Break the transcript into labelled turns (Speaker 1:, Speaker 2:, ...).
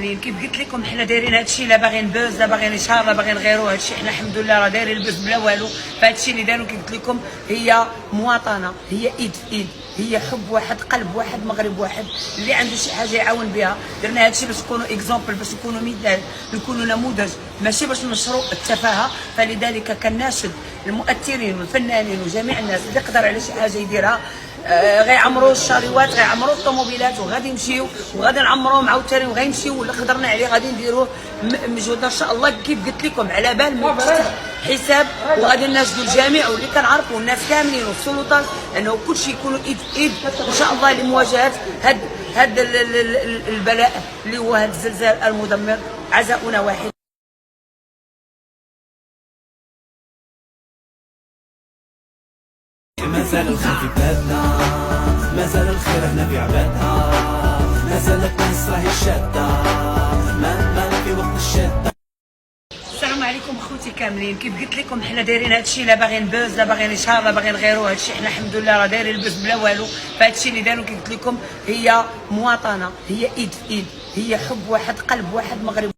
Speaker 1: كيف قلت لكم حنا دايرين هادشي، لا باغيين بوز لا باغيين اشهار لا باغيين غيرو، هادشي حنا الحمد لله راه دايرين البوز بلا والو. فهادشي اللي داروا كي قلت لكم هي مواطنه، هي ايد في ايد، هي حب واحد، قلب واحد، مغرب واحد، اللي عنده شي حاجه يعاون بها. درنا هادشي باش نكونوا اكزومبل، باش نكونوا مثال، نكونوا نموذج، ماشي باش ننشروا التفاهه. فلذلك كناشد المؤثرين والفنانين وجميع الناس اللي يقدر على شي حاجه يديرها. غيعمروا الشاريوات، غيعمروا الطوموبيلات، وغادي نمشيو وغادي نعمروهم عاوتاني، وغيمشيو واللي قدرنا عليه غادي نديروه مجهودنا ان شاء الله. كيف قلت لكم على بال ما تفتح حساب، وغادي ناشدوا الجميع واللي كنعرفوا الناس كاملين والسلطات انه كلشي يكونوا ايد في ايد ان شاء الله لمواجهه هاد البلاء اللي هو هاد الزلزال المدمر. عزاؤنا واحد.
Speaker 2: ما زال الخير في بلادنا، ما زال الخير هنا في عبادها، ما زالت ناس راهي شادة، ما في وقت الشدة.
Speaker 1: السلام عليكم اخوتي كاملين. كيف قلت لكم حنا دايرين هادشي، لا باغيين بوز لا باغيين اشهار لا باغيين غيرو، هادشي حنا الحمد لله راه دايرين البوز بلا والو. فهادشي اللي داروا كي قلت لكم هي مواطنه، هي ايد في ايد، هي حب واحد، قلب واحد، مغرب